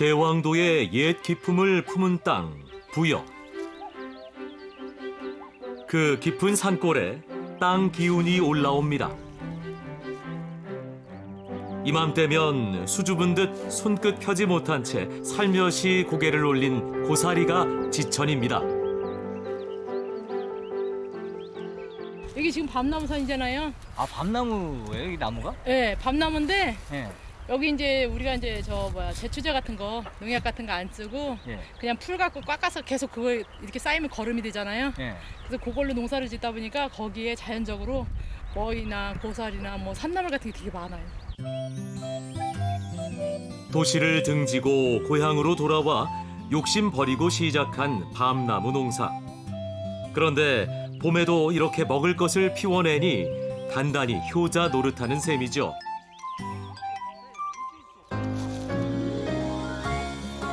제왕도의 옛 기품을 품은 땅, 부여. 그 깊은 산골에 땅 기운이 올라옵니다. 이맘때면 수줍은 듯 손끝 펴지 못한 채 살며시 고개를 올린 고사리가 지천입니다. 여기 지금 밤나무산이잖아요. 아, 밤나무예요, 여기 나무가? 네, 밤나무인데 예. 여기 이제 우리가 이제 제초제 같은 거, 농약 같은 거 안 쓰고 예. 그냥 풀 갖고 깎아서 계속 그거 이렇게 쌓이면 거름이 되잖아요. 예. 그래서 그걸로 농사를 짓다 보니까 거기에 자연적으로 머이나 고사리나 뭐 산나물 같은 게 되게 많아요. 도시를 등지고 고향으로 돌아와 욕심 버리고 시작한 밤나무 농사. 그런데 봄에도 이렇게 먹을 것을 피워내니 단단히 효자 노릇하는 셈이죠.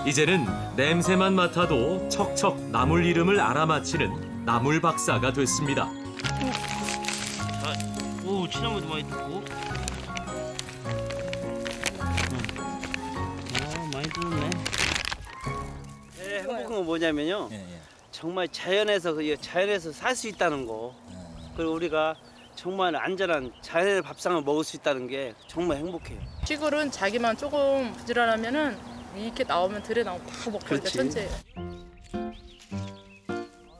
이제는 냄새만 맡아도 척척 나물 이름을 알아맞히는 나물 박사가 됐습니다. 오, 친나무도 많이 뜯고. 많이 뜯었네. 네, 행복한 건 뭐냐면요. 예, 예. 정말 자연에서 살 수 있다는 거. 그리고 우리가 정말 안전한 자연의 밥상을 먹을 수 있다는 게 정말 행복해요. 시골은 자기만 조금 부지런하면은 이렇게 나오면 들에 나오면 다 먹고 그러니까 그렇지. 천재예요.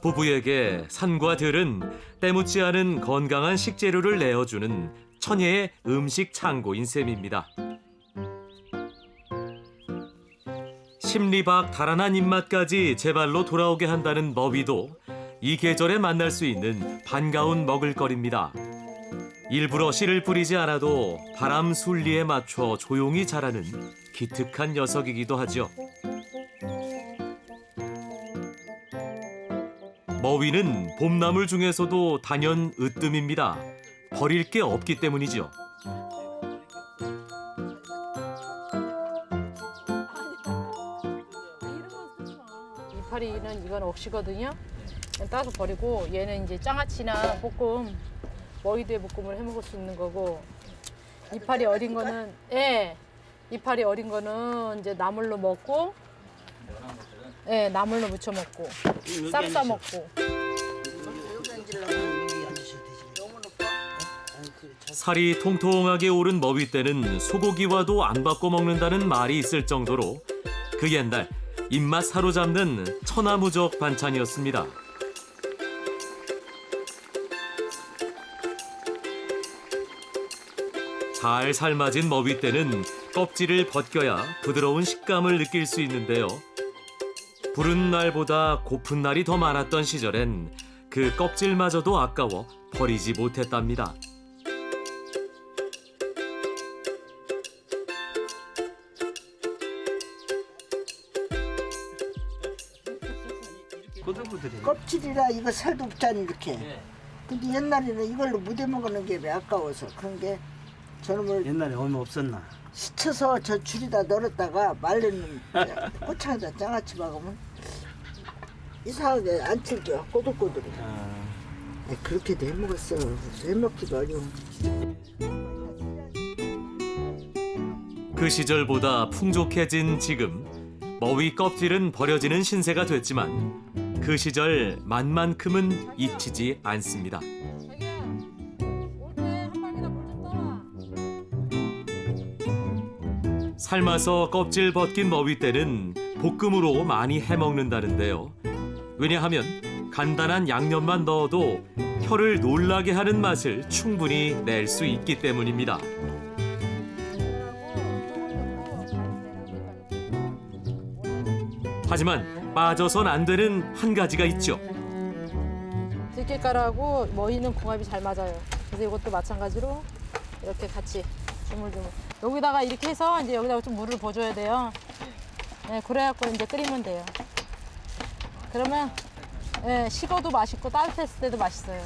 부부에게 산과 들은 때묻지 않은 건강한 식재료를 내어주는 천혜의 음식 창고인 셈입니다. 심리박 달아난 입맛까지 제발로 돌아오게 한다는 머위도 이 계절에 만날 수 있는 반가운 먹을거리입니다. 일부러 씨를 뿌리지 않아도 바람 순리에 맞춰 조용히 자라는 기특한 녀석이기도 하죠. 머위는 봄나물 중에서도 단연 으뜸입니다. 버릴 게 없기 때문이죠. 이파리는 이건 억시거든요. 그냥 따서 버리고 얘는 이제 장아찌나 볶음, 머위도에 볶음을 해 먹을 수 있는 거고 이파리 어린 거는 이파리 어린 거는 이제 나물로 먹고 나물로 무쳐 먹고 쌈 싸 먹고. 살이 통통하게 오른 머위 때는 소고기와도 안 바꿔 먹는다는 말이 있을 정도로 그 옛날 입맛 사로잡는 천하무적 반찬이었습니다. 잘 삶아진 머위 때는 껍질을 벗겨야 부드러운 식감을 느낄 수 있는데요. 부른 날보다 고픈 날이 더 많았던 시절엔 그 껍질마저도 아까워 버리지 못했답니다. 부들부들해. 껍질이라 이거 살도 없잖아 이렇게. 근데 옛날에는 이걸로 무대 먹는 게 왜 아까워서 그런 게 저놈을 옛날에 얼마 없었나? 스쳐서 저 줄에다 널었다가 말리는 꼬창에다 장아찌 박으면 이상하게 안 찔겨 꼬들꼬들해. 네, 그렇게도 해먹었어. 해먹기가 어려워. 그 시절보다 풍족해진 지금 머위 껍질은 버려지는 신세가 됐지만 그 시절 맛만큼은 잊히지 않습니다. 삶아서 껍질 벗긴 머위 때는 볶음으로 많이 해먹는다는데요. 왜냐하면 간단한 양념만 넣어도 혀를 놀라게 하는 맛을 충분히 낼 수 있기 때문입니다. 하지만 빠져선 안 되는 한 가지가 있죠. 들깨가루하고 머위는 궁합이 잘 맞아요. 그래서 이것도 마찬가지로 이렇게 같이 주물주물. 여기다가 이렇게 해서 이제 여기다가 좀 물을 부어줘야 돼요. 네, 그래갖고 이제 끓이면 돼요. 그러면 식어도 맛있고 따뜻했을 때도 맛있어요.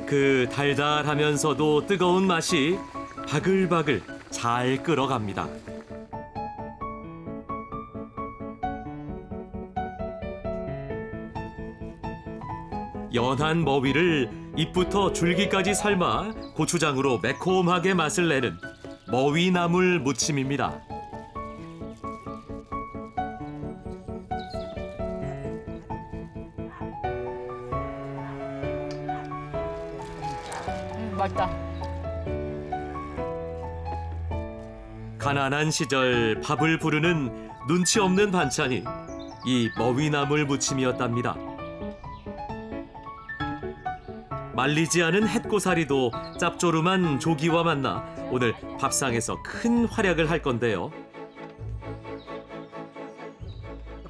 그 달달하면서도 뜨거운 맛이 바글바글 잘 끓어갑니다. 연한 머위를 잎부터 줄기까지 삶아 고추장으로 매콤하게 맛을 내는 머위나물 무침입니다. 맛있다. 가난한 시절 밥을 부르는 눈치 없는 반찬이 이 머위나물 무침이었답니다. 말리지 않은 햇고사리도 짭조름한 조기와 만나 오늘 밥상에서 큰 활약을 할 건데요.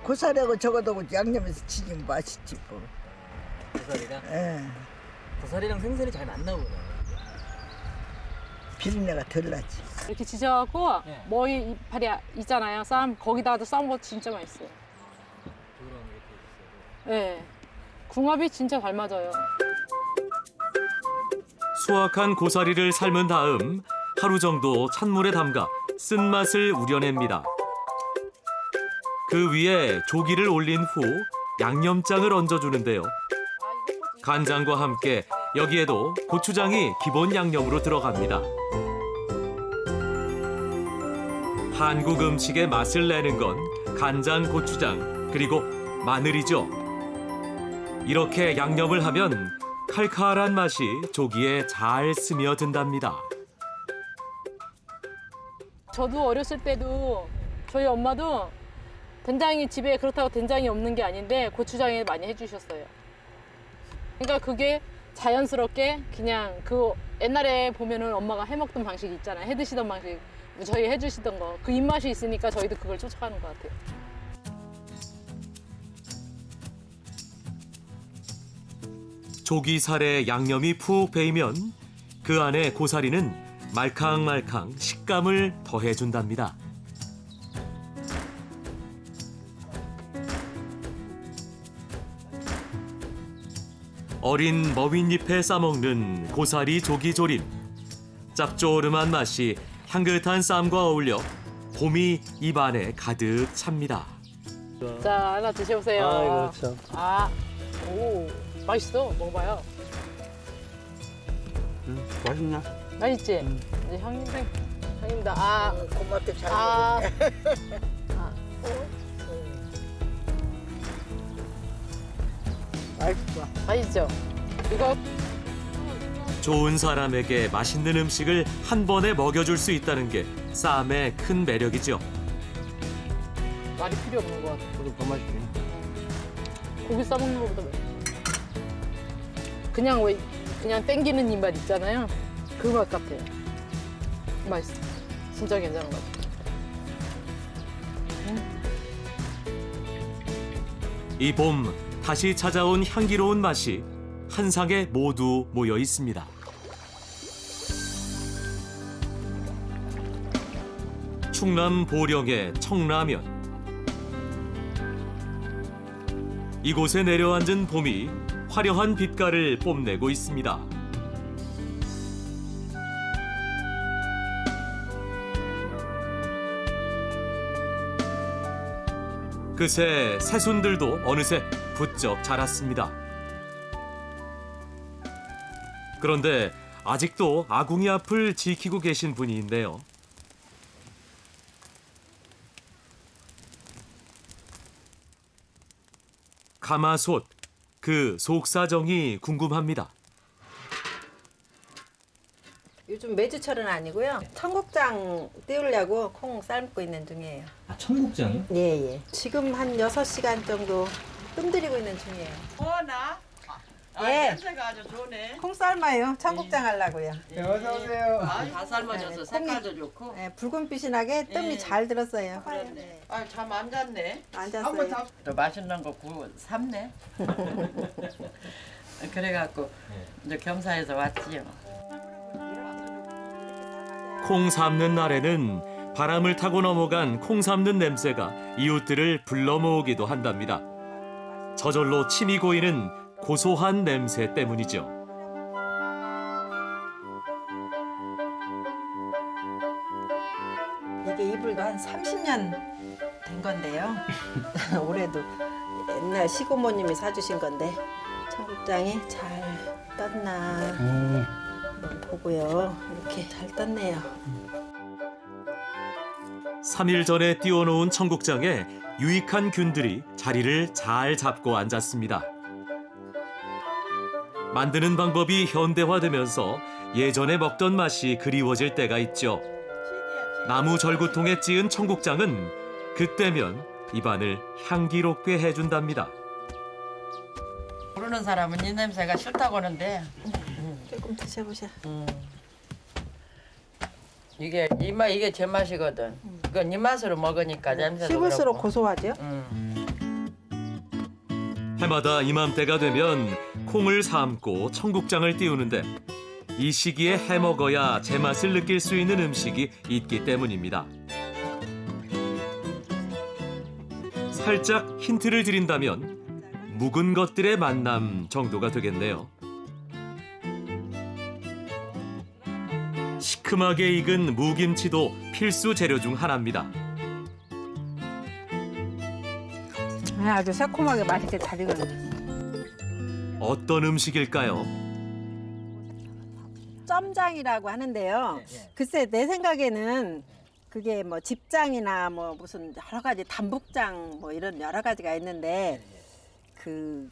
고사리하고 저거도 양념해서 치면 맛있지 뭐. 고사리랑 예. 고사리랑 생선이 잘 맞나 보네. 비린내가 덜 나지. 이렇게 지져갖고 네. 머위 이파리 있잖아요. 쌈 거기다가 싸운 거 진짜 맛있어요. 그런 이렇게 있어요. 네. 궁합이 진짜 잘 맞아요. 수확한 고사리를 삶은 다음 하루 정도 찬물에 담가 쓴맛을 우려냅니다. 그 위에 조기를 올린 후 양념장을 얹어주는데요. 간장과 함께 여기에도 고추장이 기본 양념으로 들어갑니다. 한국 음식의 맛을 내는 건 간장, 고추장, 그리고 마늘이죠. 이렇게 양념을 하면 칼칼한 맛이 조기에 잘 스며든답니다. 저도 어렸을 때도 저희 엄마도 된장이 집에 그렇다고 된장이 없는 게 아닌데 고추장에 많이 해주셨어요. 그러니까 그게 자연스럽게 그냥 그 옛날에 보면은 엄마가 해먹던 방식이 있잖아요. 해드시던 방식, 저희 해주시던 거. 그 입맛이 있으니까 저희도 그걸 쫓아가는 것 같아요. 조기살에 양념이 푹 배이면 그 안에 고사리는 말캉말캉 식감을 더해준답니다. 어린 머윈잎에 싸먹는 고사리 조기조림. 짭조름한 맛이 향긋한 쌈과 어울려 봄이 입안에 가득 찹니다. 자, 하나 드셔보세요. 아, 이거 참. 오, 맛있어. 먹어봐요. 맛있나? 맛있지? 이제 형님다. 아, 고맙게 잘 아. 맛있어. 맛있죠? 이거 좋은 사람에게 맛있는 음식을 한 번에 먹여줄 수 있다는 게 쌈의 큰 매력이죠. 말이 필요 없는 것 같아. 그거 더 맛있지. 고기 싸먹는 것보다 맛있어. 그냥 왜 그냥 땡기는 입맛 있잖아요. 그 맛 같아요. 맛있어. 진짜 괜찮은 것 같아. 이 봄 다시 찾아온 향기로운 맛이 한 상에 모두 모여 있습니다. 충남 보령의 청라면. 이곳에 내려앉은 봄이 화려한 빛깔을 뽐내고 있습니다. 그새 새순들도 어느새 부쩍 자랐습니다. 그런데 아직도 아궁이 앞을 지키고 계신 분이 있네요. 가마솥, 그 속사정이 궁금합니다. 요즘 매주철은 아니고요. 청국장 띄우려고 콩 삶고 있는 중이에요. 아, 청국장이요? 예, 예. 지금 한 6시간 정도 뜸들이고 있는 중이에요. 나? 예. 냄새가 아주 좋네. 콩 삶아요. 청국장 하려고요. 어서 오세요. 다 삶아져서 색깔도 좋고. 예, 붉은빛이 나게 뜸이 예. 잘 들었어요. 그렇네. 잠 안 잤네. 앉았어요. 또 맛있는 거 구워 삶네. 그래갖고 이제 겸사해서 왔지요. 콩 삶는 날에는 바람을 타고 넘어간 콩 삶는 냄새가 이웃들을 불러 모으기도 한답니다. 저절로 침이 고이는 고소한 냄새 때문이죠. 이게 이불도 한 30년 된 건데요. 올해도 옛날 시고모님이 사주신 건데 청국장이 잘 떴나 한번 보고요. 이렇게 잘 떴네요. 3일 전에 띄워놓은 청국장에 유익한 균들이 자리를 잘 잡고 앉았습니다. 만드는 방법이 현대화되면서 예전에 먹던 맛이 그리워질 때가 있죠. 나무 절구통에 찌은 청국장은 그때면 입안을 향기롭게 해준답니다. 모르는 사람은 이 냄새가 싫다고 하는데 조금 드셔보셔. 이게 이게 제 맛이거든. 이건 이 맛으로 먹으니까 냄새도 씹을수록 그렇고. 고소하죠? 해마다 이맘때가 되면 콩을 삶고 청국장을 띄우는데 이 시기에 해먹어야 제맛을 느낄 수 있는 음식이 있기 때문입니다. 살짝 힌트를 드린다면 묵은 것들의 만남 정도가 되겠네요. 시큼하게 익은 무김치도 필수 재료 중 하나입니다. 아주 새콤하게 맛있게 잘 익었네. 어떤 음식일까요? 점장이라고 하는데요. 글쎄 내 생각에는 그게 뭐 집장이나 뭐 무슨 여러 가지 담북장 뭐 이런 여러 가지가 있는데 그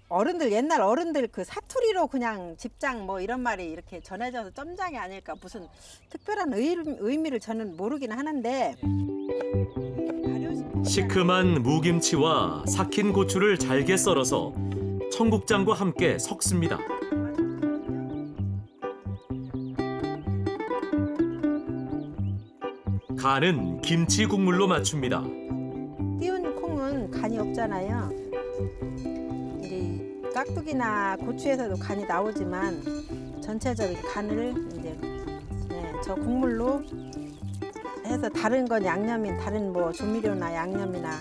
어른들 옛날 어른들 그 사투리로 그냥 집장 뭐 이런 말이 이렇게 전해져서 점장이 아닐까 무슨 특별한 의미를 저는 모르긴 하는데 시큼한 무김치와 삭힌 고추를 잘게 썰어서 청국장과 함께 섞습니다. 간은 김치 국물로 맞춥니다. 띄운 콩은 간이 없잖아요. 이제 깍두기나 고추에서도 간이 나오지만 전체적인 간을 이제 저 국물로 해서 다른 건 양념인 다른 뭐 조미료나 양념이나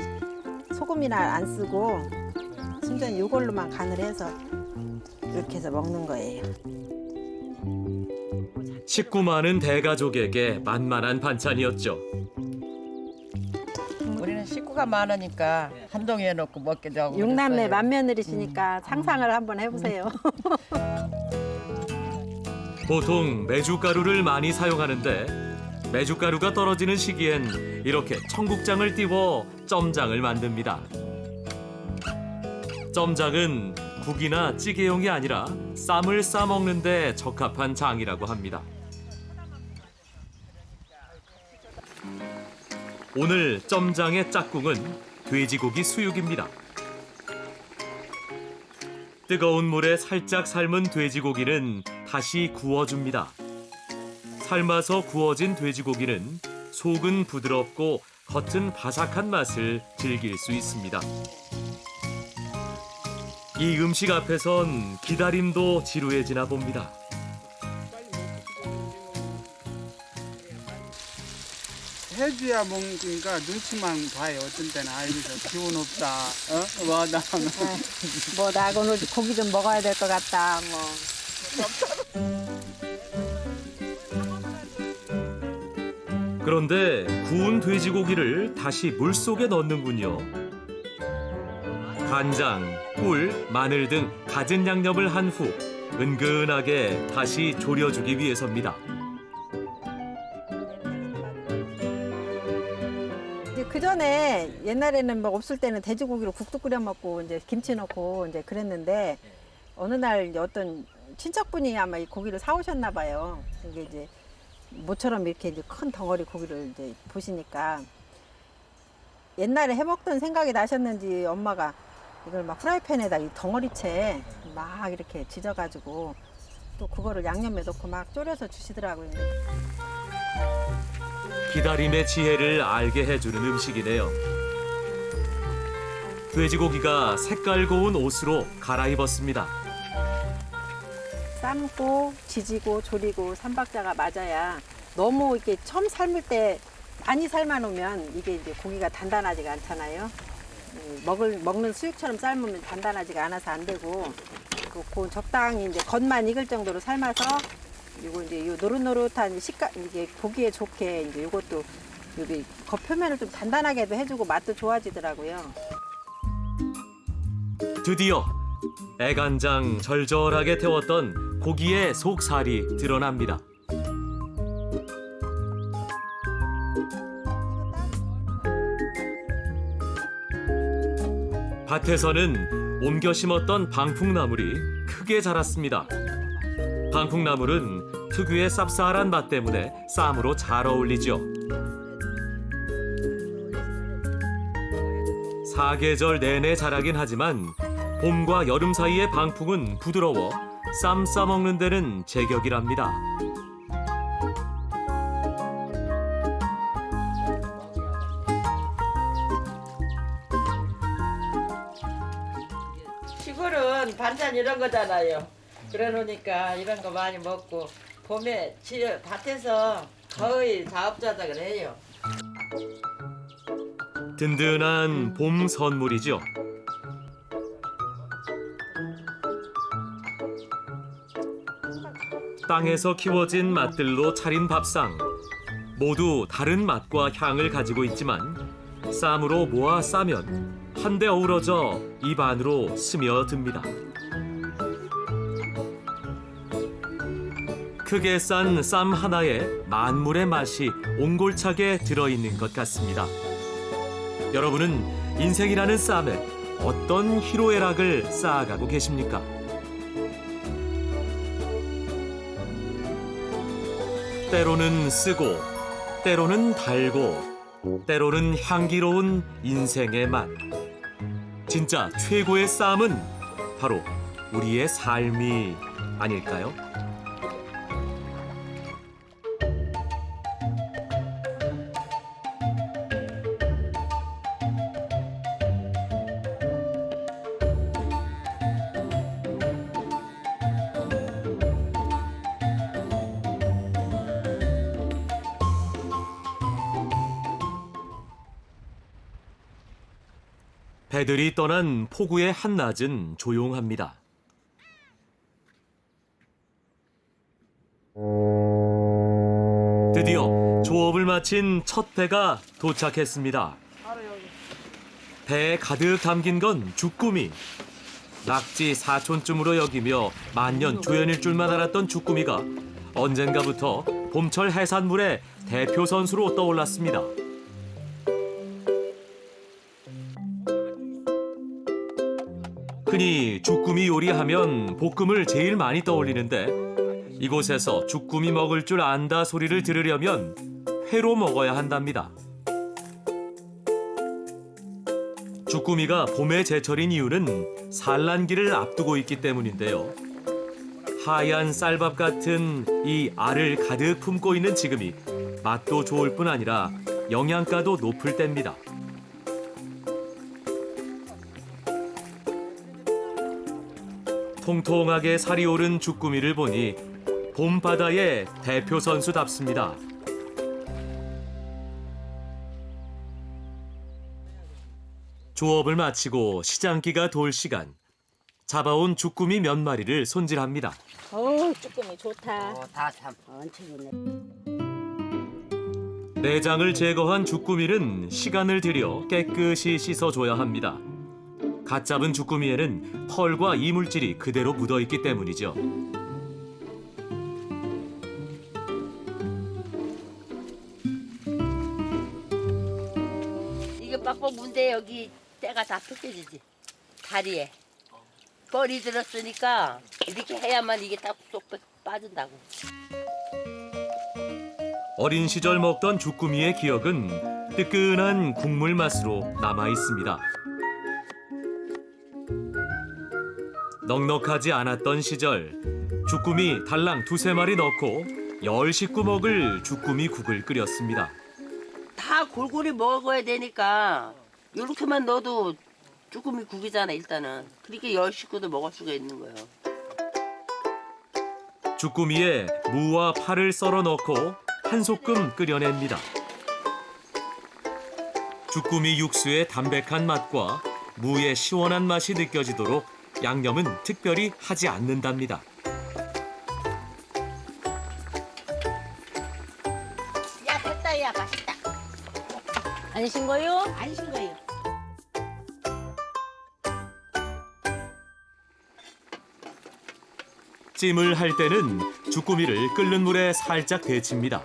소금이나 안 쓰고 순전히 이걸로만 간을 해서 이렇게 해서 먹는 거예요. 식구 많은 대가족에게 만만한 반찬이었죠. 우리는 식구가 많으니까 한 동에 넣고 먹기도 하고. 육남매 그랬어요. 맏며느리시니까 상상을 한번 해보세요. 보통 메주가루를 많이 사용하는데 메주가루가 떨어지는 시기엔 이렇게 청국장을 띄워 점장을 만듭니다. 점장은 국이나 찌개용이 아니라 쌈을 싸먹는 데 적합한 장이라고 합니다. 오늘 점장의 짝꿍은 돼지고기 수육입니다. 뜨거운 물에 살짝 삶은 돼지고기는 다시 구워줍니다. 삶아서 구워진 돼지고기는 속은 부드럽고 겉은 바삭한 맛을 즐길 수 있습니다. 이 음식 앞에선 기다림도 지루해지나 봅니다. 해줘야 먹으니까 눈치만 봐요. 어떤 때는 아이고 저 기운 없다. 와나 뭐 나 오늘 고기 좀 먹어야 될 것 같다. 뭐. 그런데 구운 돼지고기를 다시 물속에 넣는군요. 간장, 꿀, 마늘 등 갖은 양념을 한 후 은근하게 다시 졸여주기 위해서입니다. 그 전에 옛날에는 뭐 없을 때는 돼지고기로 국도 끓여 먹고 이제 김치 넣고 이제 그랬는데 어느 날 어떤 친척분이 아마 이 고기를 사오셨나 봐요. 이게 이제 모처럼 이렇게 이제 큰 덩어리 고기를 이제 보시니까 옛날에 해먹던 생각이 나셨는지 엄마가 이걸 막 프라이팬에다 이 덩어리채 막 이렇게 지져가지고 또 그거를 양념에 넣고 막 졸여서 주시더라고요. 기다림의 지혜를 알게 해주는 음식이네요. 돼지고기가 색깔 고운 옷으로 갈아입었습니다. 삶고 지지고 조리고 삼박자가 맞아야 너무 이렇게 처음 삶을 때 많이 삶아 놓으면 이게 이제 고기가 단단하지가 않잖아요. 먹는 수육처럼 삶으면 단단하지가 않아서 안 되고 그 적당히 이제 겉만 익을 정도로 삶아서 이거 이제 요 노릇노릇한 식감 이게 보기에 좋게 이제 이것도 여기 겉표면을 좀 단단하게도 해주고 맛도 좋아지더라고요. 드디어 애간장 절절하게 태웠던 고기의 속살이 드러납니다. 밭에서는 옮겨 심었던 방풍나물이 크게 자랐습니다. 방풍나물은 특유의 쌉쌀한 맛 때문에 쌈으로 잘 어울리죠. 사계절 내내 자라긴 하지만 봄과 여름 사이의 방풍은 부드러워 쌈 싸먹는 데는 제격이랍니다. 시골은 반찬 이런 거잖아요. 그래 놓으니까 이런 거 많이 먹고 봄에 밭에서 거의 자업자득을 해요. 든든한 봄 선물이죠. 땅에서 키워진 맛들로 차린 밥상. 모두 다른 맛과 향을 가지고 있지만 쌈으로 모아 싸면 한데 어우러져 입 안으로 스며듭니다. 크게 싼 쌈 하나에 만물의 맛이 옹골차게 들어있는 것 같습니다. 여러분은 인생이라는 쌈에 어떤 희로애락을 쌓아가고 계십니까? 때로는 쓰고, 때로는 달고, 때로는 향기로운 인생의 맛. 진짜 최고의 쌈은 바로 우리의 삶이 아닐까요? 배들이 떠난 포구의 한낮은 조용합니다. 드디어 조업을 마친 첫 배가 도착했습니다. 배에 가득 담긴 건 주꾸미. 낙지 사촌쯤으로 여기며 만년 조연일 줄만 알았던 주꾸미가 언젠가부터 봄철 해산물의 대표 선수로 떠올랐습니다. 흔히 주꾸미 요리하면 볶음을 제일 많이 떠올리는데 이곳에서 주꾸미 먹을 줄 안다 소리를 들으려면 회로 먹어야 한답니다. 주꾸미가 봄의 제철인 이유는 산란기를 앞두고 있기 때문인데요. 하얀 쌀밥 같은 이 알을 가득 품고 있는 지금이 맛도 좋을 뿐 아니라 영양가도 높을 때입니다. 통통하게 살이 오른 주꾸미를 보니 봄바다의 대표 선수답습니다. 조업을 마치고 시장기가 돌 시간. 잡아온 주꾸미 몇 마리를 손질합니다. 쭈꾸미 좋다. 다 참. 엄청 좋네. 내장을 제거한 주꾸미는 시간을 들여 깨끗이 씻어줘야 합니다. 갓 잡은 주꾸미에는 털과 이물질이 그대로 묻어있기 때문이죠. 이게 빡빡 문데 여기 때가 다 벗겨지지. 다리에. 뻘이 들었으니까 이렇게 해야만 이게 딱 쏙 빠진다고. 어린 시절 먹던 주꾸미의 기억은 뜨끈한 국물 맛으로 남아있습니다. 넉넉하지 않았던 시절 주꾸미 달랑 2-3마리 넣고 10식구 먹을 주꾸미 국을 끓였습니다. 다 골고루 먹어야 되니까 이렇게만 넣어도 쭈꾸미 국이잖아 일단은. 그렇게 10식구도 먹을 수가 있는 거예요. 주꾸미에 무와 파를 썰어 넣고 한 소끔 끓여냅니다. 주꾸미 육수의 담백한 맛과 무의 시원한 맛이 느껴지도록 양념은 특별히 하지 않는답니다. 야 됐다 야 맛있다. 안 신 거요? 안 신 거예요. 찜을 할 때는 주꾸미를 끓는 물에 살짝 데칩니다.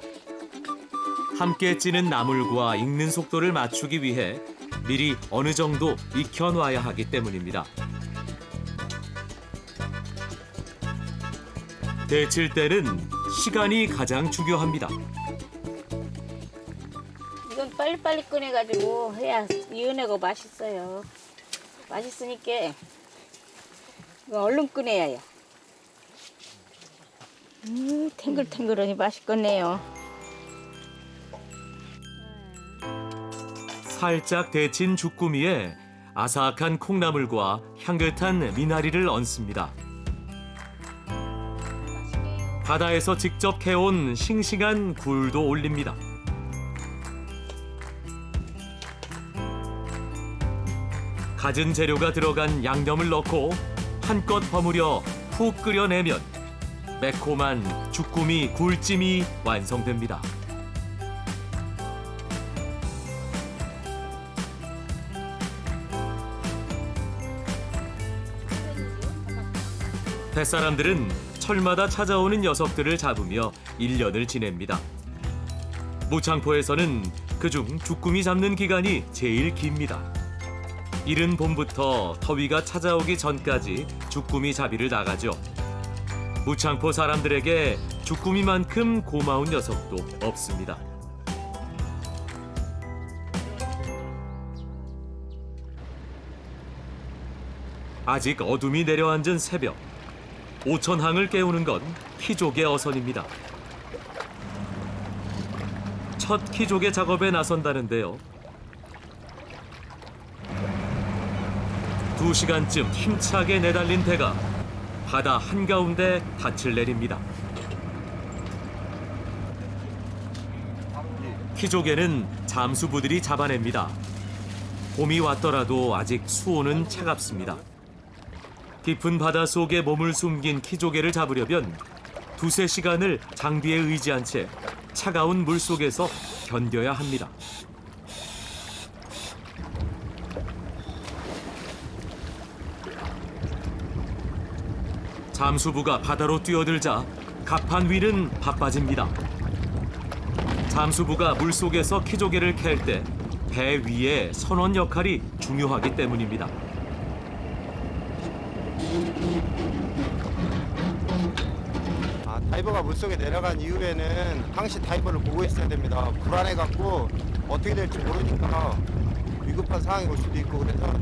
함께 찌는 나물과 익는 속도를 맞추기 위해 미리 어느 정도 익혀놔야 하기 때문입니다. 데칠 때는 시간이 가장 중요합니다. 이건 빨리빨리 꺼내가지고 해야 이 은혜가 맛있어요. 맛있으니까 이거 얼른 꺼내야 해요. 탱글탱글하니 맛있겠네요. 살짝 데친 주꾸미에 아삭한 콩나물과 향긋한 미나리를 얹습니다. 바다에서 직접 캐온 싱싱한 굴도 올립니다. 갖은 재료가 들어간 양념을 넣고 한껏 버무려 푹 끓여내면 매콤한 주꾸미 굴찜이 완성됩니다. 뱃사람들은 철마다 찾아오는 녀석들을 잡으며 1년을 지냅니다. 무창포에서는 그중 주꾸미 잡는 기간이 제일 깁니다. 이른 봄부터 더위가 찾아오기 전까지 주꾸미 잡이를 나가죠. 무창포 사람들에게 주꾸미만큼 고마운 녀석도 없습니다. 아직 어둠이 내려앉은 새벽, 오천항을 깨우는 건 키조개 어선입니다. 첫 키조개 작업에 나선다는데요. 2시간쯤 힘차게 내달린 배가 바다 한가운데 닻을 내립니다. 키조개는 잠수부들이 잡아냅니다. 봄이 왔더라도 아직 수온은 차갑습니다. 깊은 바다 속에 몸을 숨긴 키조개를 잡으려면 2~3시간을 장비에 의지한 채 차가운 물 속에서 견뎌야 합니다. 잠수부가 바다로 뛰어들자 갑판 위는 바빠집니다. 잠수부가 물속에서 키조개를 캘 때 배 위의 선원 역할이 중요하기 때문입니다. 다이버가 물속에 내려간 이후에는 항시 다이버를 보고 있어야 됩니다. 불안해갖고 어떻게 될지 모르니까 위급한 상황이 올 수도 있고 그래서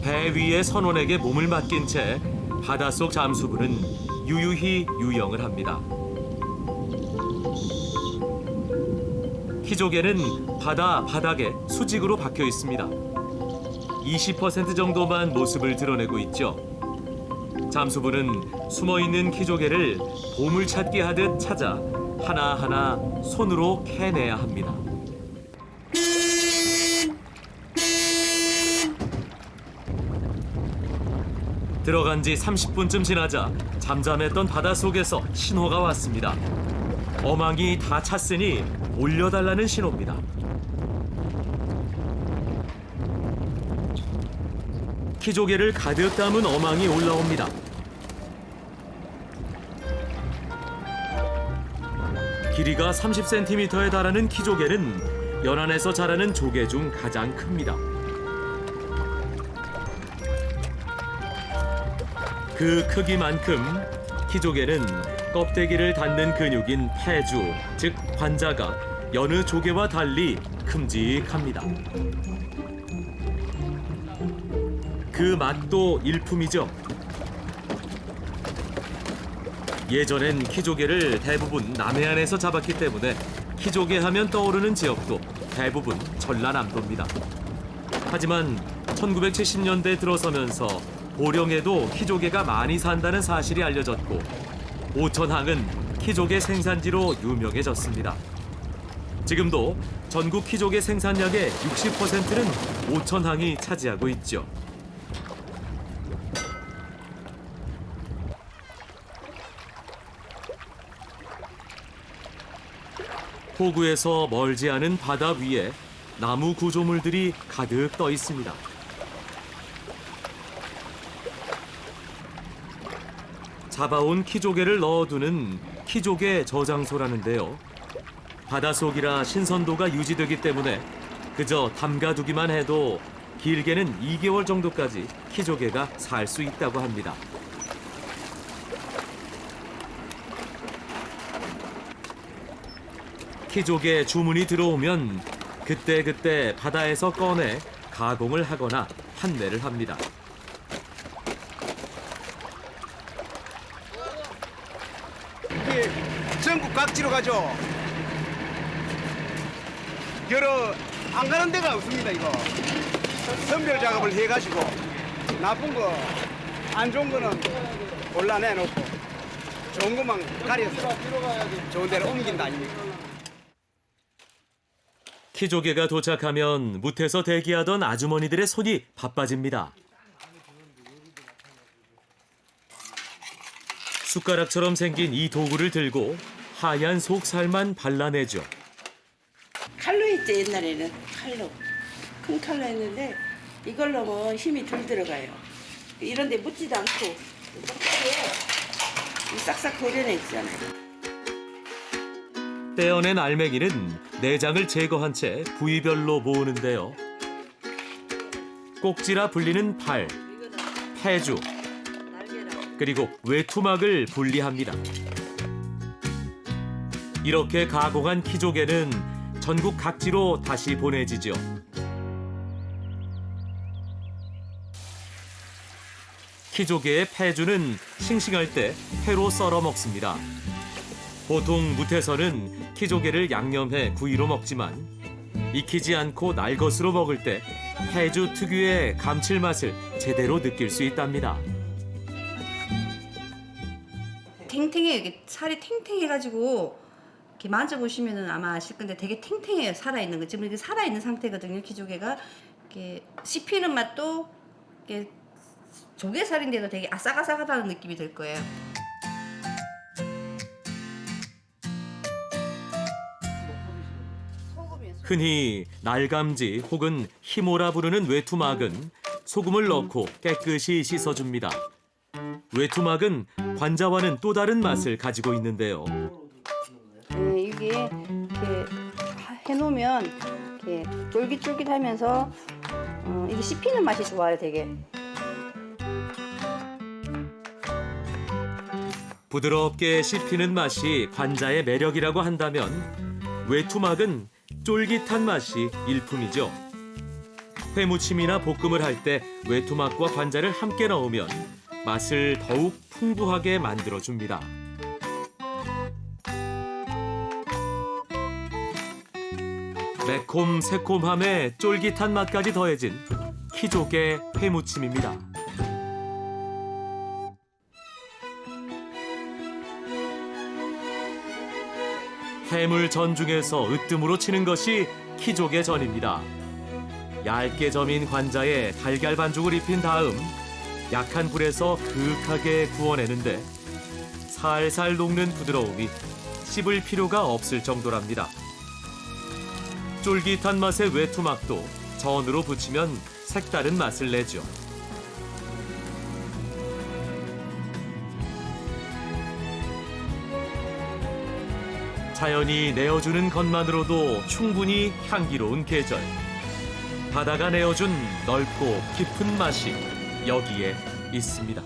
배 위의 선원에게 몸을 맡긴 채 바닷속 잠수부는 유유히 유영을 합니다. 키조개는 바다 바닥에 수직으로 박혀 있습니다. 20% 정도만 모습을 드러내고 있죠. 잠수부는 숨어있는 키조개를 보물찾기 하듯 찾아 하나하나 손으로 캐내야 합니다. 들어간 지 30분쯤 지나자 잠잠했던 바닷속에서 신호가 왔습니다. 어망이 다 찼으니 올려달라는 신호입니다. 키조개를 가득 담은 어망이 올라옵니다. 길이가 30cm에 달하는 키조개는 연안에서 자라는 조개 중 가장 큽니다. 그 크기만큼 키조개는 껍데기를 닫는 근육인 폐주, 즉 관자가 여느 조개와 달리 큼직합니다. 그 맛도 일품이죠. 예전엔 키조개를 대부분 남해안에서 잡았기 때문에 키조개 하면 떠오르는 지역도 대부분 전라남도입니다. 하지만 1970년대 들어서면서 보령에도 키조개가 많이 산다는 사실이 알려졌고 오천항은 키조개 생산지로 유명해졌습니다. 지금도 전국 키조개 생산량의 60%는 오천항이 차지하고 있죠. 포구에서 멀지 않은 바다 위에 나무 구조물들이 가득 떠 있습니다. 잡아온 키조개를 넣어두는 키조개 저장소라는데요. 바닷속이라 신선도가 유지되기 때문에 그저 담가두기만 해도 길게는 2개월 정도까지 키조개가 살 수 있다고 합니다. 키조개 주문이 들어오면 그때그때 바다에서 꺼내 가공을 하거나 판매를 합니다. 이게 전국 각지로 가죠. 여러 안 가는 데가 없습니다. 이거 선별 작업을 해가지고 나쁜 거, 안 좋은 거는 골라내놓고 좋은 것만 가려서 좋은 데로 옮긴다 아닙니까? 키조개가 도착하면 무태서 대기하던 아주머니들의 손이 바빠집니다. 숟가락처럼 생긴 이 도구를 들고 하얀 속살만 발라내죠. 칼로 했지 옛날에는. 칼로. 큰 칼로 했는데 이걸로는 힘이 덜 들어가요. 이런 데 묻지도 않고 싹싹 도려내잖아요. 떼어낸 알맹이는 내장을 제거한 채 부위별로 모으는데요. 꼭지라 불리는 팔, 폐주, 그리고 외투막을 분리합니다. 이렇게 가공한 키조개는 전국 각지로 다시 보내지죠. 키조개의 폐주는 싱싱할 때 회로 썰어 먹습니다. 보통 무태서는 키조개를 양념해 구이로 먹지만 익히지 않고 날것으로 먹을 때 폐주 특유의 감칠맛을 제대로 느낄 수 있답니다. 탱탱해요. 이게 살이 탱탱해가지고 이렇게 만져보시면은 아마 아실 건데 되게 탱탱해요. 살아있는 거. 지금 이게 살아있는 상태거든요. 키조개가 이렇게 씹히는 맛도 이렇게 조개살인데도 되게 아삭아삭하다는 느낌이 들 거예요. 흔히 날감지 혹은 희모라 부르는 외투막은 소금을 넣고 깨끗이 씻어줍니다. 외투막은 관자와는 또 다른 맛을 가지고 있는데요. 네, 이게 이렇게 해놓으면 이렇게 쫄깃쫄깃하면서 이게 씹히는 맛이 좋아요, 되게. 부드럽게 씹히는 맛이 관자의 매력이라고 한다면 외투막은 쫄깃한 맛이 일품이죠. 회무침이나 볶음을 할 때 외투막과 관자를 함께 넣으면 맛을 더욱 풍부하게 만들어줍니다. 매콤 새콤함에 쫄깃한 맛까지 더해진 키조개 회무침입니다. 해물전 중에서 으뜸으로 치는 것이 키조개전입니다. 얇게 저민 관자에 달걀 반죽을 입힌 다음 약한 불에서 그윽하게 구워내는데 살살 녹는 부드러움이 씹을 필요가 없을 정도랍니다. 쫄깃한 맛의 외투막도 전으로 부치면 색다른 맛을 내죠. 자연이 내어주는 것만으로도 충분히 향기로운 계절. 바다가 내어준 넓고 깊은 맛이 여기에 있습니다.